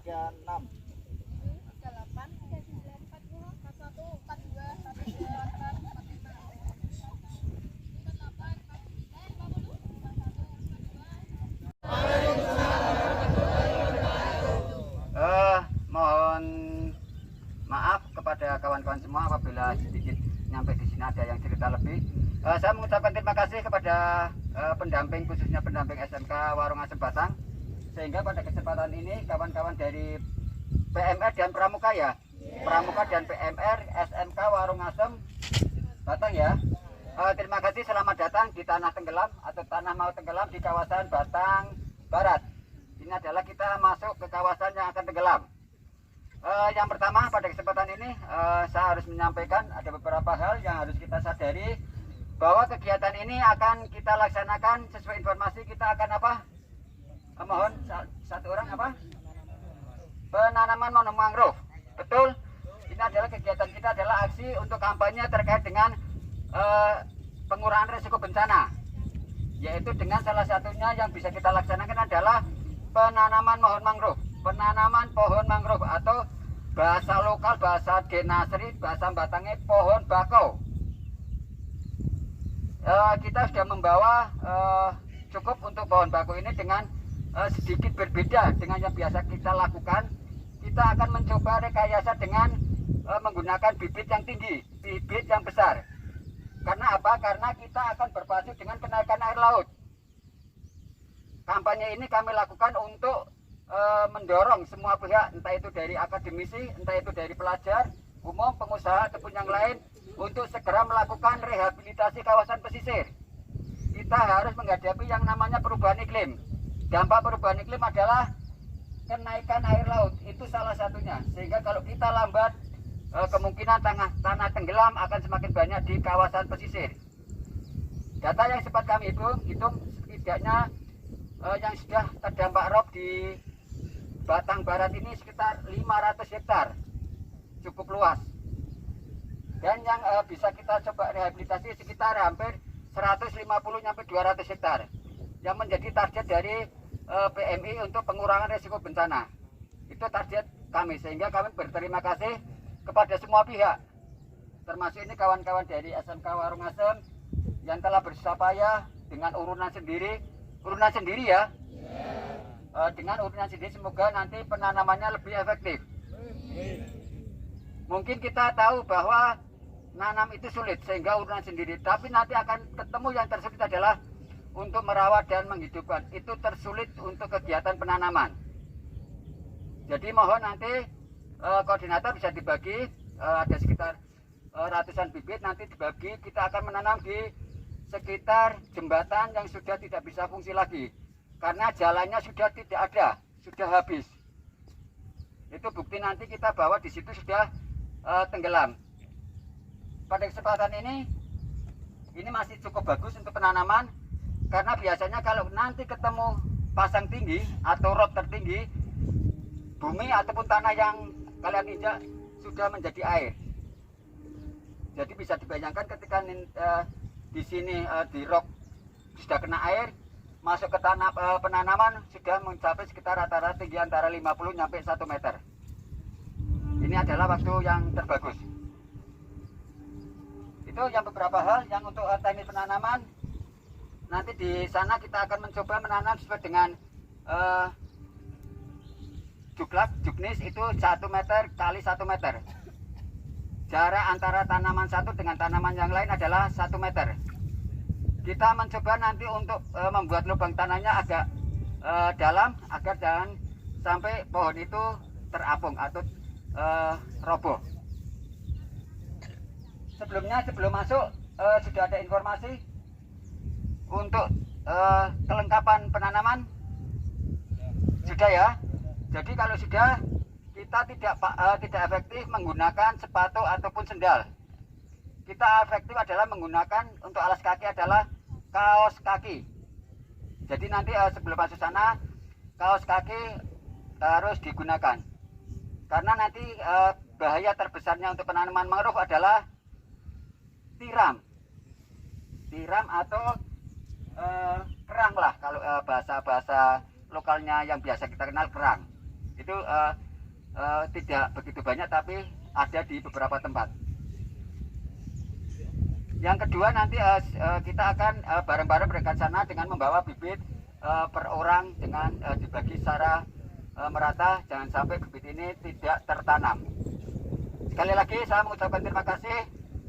36. 38 39 40 41 42 43 Mohon maaf kepada kawan-kawan semua apabila sedikit nyampe di sini ada yang cerita lebih. Saya mengucapkan terima kasih kepada pendamping, khususnya pendamping SMK Warung Asem Batang, sehingga pada kesempatan ini kawan-kawan dari PMR dan Pramuka ya, Pramuka dan PMR SMK Warung Asem Batang ya. Terima kasih, selamat datang di tanah tenggelam atau tanah mau tenggelam di kawasan Batang Barat. Ini adalah kita masuk ke kawasan yang akan tenggelam. Yang pertama pada kesempatan ini saya harus menyampaikan ada beberapa hal yang harus kita sadari, bahwa kegiatan ini akan kita laksanakan sesuai informasi kita akan apa? Mohon satu orang apa? Penanaman pohon mangrove. Betul. Ini adalah kegiatan kita adalah aksi untuk kampanye terkait dengan pengurangan risiko bencana, yaitu dengan salah satunya yang bisa kita laksanakan adalah penanaman pohon mangrove. Penanaman pohon mangrove atau bahasa lokal, bahasa Denasri, bahasa Batangnya pohon bakau. Kita sudah membawa cukup untuk pohon bakau ini dengan sedikit berbeda dengan yang biasa kita lakukan. Kita akan mencoba rekayasa dengan menggunakan bibit yang tinggi, bibit yang besar. Karena apa? Karena kita akan berpacu dengan kenaikan air laut. Kampanye ini kami lakukan untuk mendorong semua pihak, entah itu dari akademisi, entah itu dari pelajar umum, pengusaha ataupun yang lain, untuk segera melakukan rehabilitasi kawasan pesisir. Kita harus menghadapi yang namanya perubahan iklim. Dampak perubahan iklim adalah kenaikan air laut, itu salah satunya. Sehingga kalau kita lambat, kemungkinan tanah tenggelam akan semakin banyak di kawasan pesisir. Data yang sempat kami hitung setidaknya yang sudah terdampak rob di Batang Barat ini sekitar 500 hektar, cukup luas. Dan yang bisa kita coba rehabilitasi sekitar hampir 150-200 hektar, yang menjadi target dari PMI untuk pengurangan risiko bencana. Itu target kami, sehingga kami berterima kasih kepada semua pihak, termasuk ini kawan-kawan dari SMK Warung Asem yang telah bersusah payah dengan urunan sendiri ya. Dengan urunan sendiri, semoga nanti penanamannya lebih efektif. Mungkin kita tahu bahwa nanam itu sulit sehingga urunan sendiri, tapi nanti akan ketemu yang tersulit adalah untuk merawat dan menghidupkan. Itu tersulit untuk kegiatan penanaman. Jadi mohon nanti koordinator bisa dibagi, ada sekitar ratusan bibit nanti dibagi. Kita akan menanam di sekitar jembatan yang sudah tidak bisa fungsi lagi, karena jalannya sudah tidak ada, sudah habis. Itu bukti nanti kita bawa di situ sudah tenggelam. Pada kesempatan ini masih cukup bagus untuk penanaman, karena biasanya kalau nanti ketemu pasang tinggi atau rot tertinggi, bumi ataupun tanah yang kalian injak sudah menjadi air. Jadi bisa dibayangkan ketika di sini di rok sudah kena air, masuk ke tanah penanaman sudah mencapai sekitar rata-rata tinggi antara 50 sampai 1 meter. Ini adalah waktu yang terbagus. Itu yang beberapa hal yang untuk teknis penanaman. Nanti di sana kita akan mencoba menanam sesuai dengan juknis itu 1 meter kali 1 meter. Jarak antara tanaman satu dengan tanaman yang lain adalah 1 meter. Kita mencoba nanti untuk membuat lubang tanahnya agak dalam agar jangan sampai pohon itu terapung atau roboh. Sebelum masuk sudah ada informasi untuk kelengkapan penanaman. Sudah ya. Jadi kalau sudah, kita tidak efektif menggunakan sepatu ataupun sendal. Kita efektif adalah menggunakan untuk alas kaki adalah kaos kaki. Jadi nanti sebelum masuk sana, kaos kaki harus digunakan. Karena nanti bahaya terbesarnya untuk penanaman mangrove adalah tiram atau kerang lah, kalau bahasa lokalnya yang biasa kita kenal kerang. Itu tidak begitu banyak, tapi ada di beberapa tempat. Yang kedua, nanti kita akan bareng-bareng berangkat sana dengan membawa bibit per orang dengan dibagi secara merata, jangan sampai bibit ini tidak tertanam. Sekali lagi saya mengucapkan terima kasih.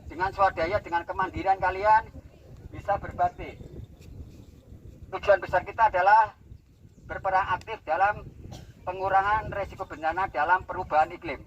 Dengan swadaya, dengan kemandirian kalian bisa berbakti. Tujuan besar kita adalah berperan aktif dalam pengurangan resiko bencana dalam perubahan iklim.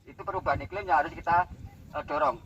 Itu perubahan iklim yang harus kita dorong.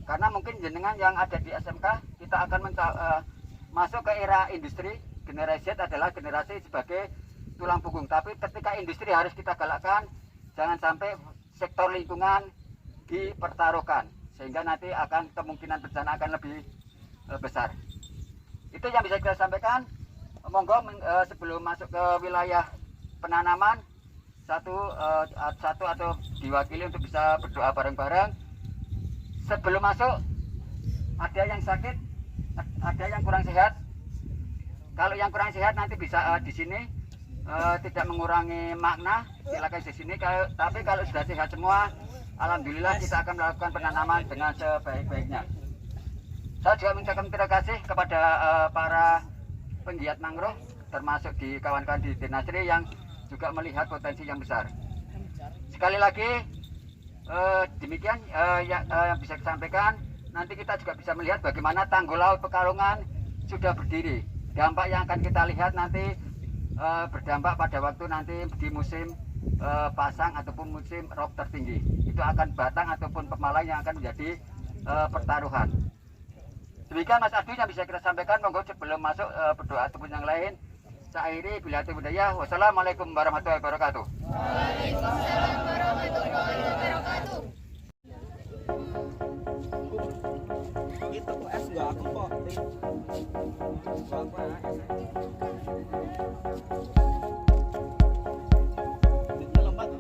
Karena mungkin jenengan yang ada di SMK, kita akan masuk ke era industri. Generasi Z adalah generasi sebagai tulang punggung. Tapi ketika industri harus kita galakkan, jangan sampai sektor lingkungan dipertaruhkan, sehingga nanti akan kemungkinan bencana akan lebih besar. Itu yang bisa kita sampaikan. Monggo sebelum masuk ke wilayah penanaman, satu atau diwakili untuk bisa berdoa bareng-bareng. Sebelum masuk, ada yang sakit, ada yang kurang sehat. Kalau yang kurang sehat nanti bisa di sini, tidak mengurangi makna, silakan di sini. Tapi kalau sudah sehat semua, alhamdulillah kita akan melakukan penanaman dengan sebaik-baiknya. Saya juga mengucapkan terima kasih kepada para penggiat mangrove, termasuk di kawan-kawan di Dinasri yang juga melihat potensi yang besar. Sekali lagi, demikian yang bisa disampaikan. Nanti kita juga bisa melihat bagaimana tanggul laut Pekalongan sudah berdiri. Dampak yang akan kita lihat nanti berdampak pada waktu nanti di musim pasang ataupun musim rob tertinggi. Itu akan batang ataupun pemalang yang akan menjadi pertaruhan. Demikian Mas Adu yang bisa kita sampaikan. Monggo sebelum masuk berdoa ataupun yang lain, saya akhiri bila itu budaya. Wassalamualaikum warahmatullahi wabarakatuh. Waalaikumsalam warahmatullahi wabarakatuh. Itu kok es enggak aku kok. Ini lembat.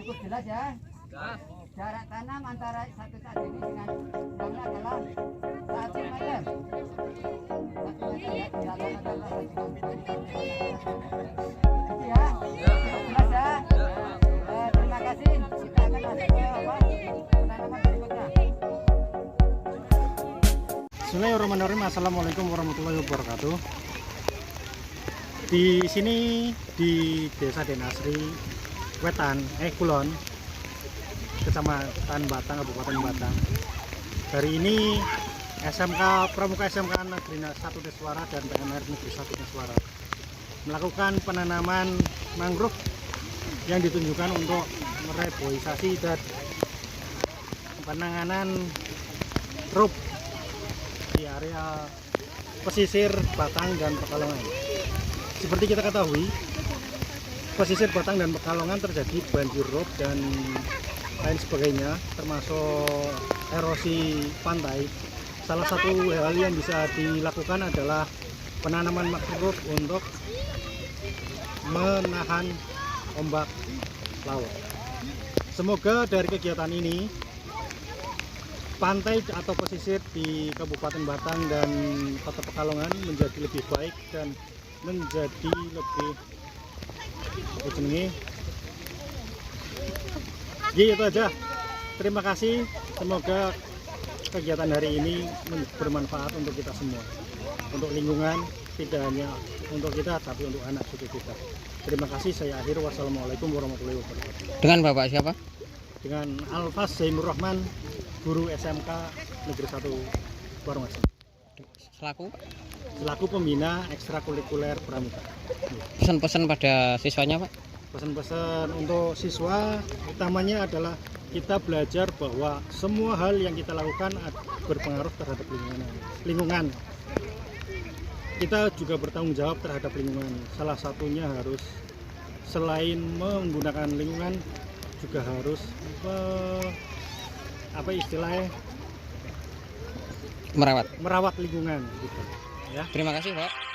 Cukup jelas ya. Jarak tanam antara satu saat ini dengan yang adalah 1 meter. 1 meter ya. Jalan adalah 1 meter. Itu ya. Cukup jelas ya. Terima kasih. Kita akan masuk ke penanaman berikutnya. Bismillahirrahmanirrahim. Assalamualaikum warahmatullahi wabarakatuh. Di sini di Desa Denasri Wetan, Kulon, Kecamatan Batang, Kabupaten Batang. Hari ini SMK Pramuka SMK Negeri 1 Deswara dan PMR Negeri 1 Deswara melakukan penanaman mangrove yang ditunjukkan untuk mereboisasi dan penanganan rup di area pesisir Batang dan Pekalongan. Seperti kita ketahui, pesisir Batang dan Pekalongan terjadi banjir rob dan lain sebagainya, termasuk erosi pantai. Salah satu hal yang bisa dilakukan adalah penanaman mangrove untuk menahan ombak laut. Semoga dari kegiatan ini pantai atau pesisir di Kabupaten Batang dan Kota Pekalongan menjadi lebih baik dan menjadi lebih itu aja. Terima kasih. Semoga kegiatan hari ini bermanfaat untuk kita semua, untuk lingkungan, tidak hanya untuk kita tapi untuk anak cucu kita. Terima kasih. Saya akhir. Wassalamualaikum warahmatullahi wabarakatuh. Dengan Bapak siapa? Dengan Alfas Zainur Rahman, guru SMK Negeri 1 Warungasi. Selaku pembina ekstrakurikuler Pramuka. Pesan-pesan pada siswanya, Pak? Pesan-pesan untuk siswa utamanya adalah kita belajar bahwa semua hal yang kita lakukan berpengaruh terhadap lingkungan. Kita juga bertanggung jawab terhadap lingkungan. Salah satunya harus selain menggunakan lingkungan juga harus Merawat merawat lingkungan gitu ya. Terima kasih, Pak.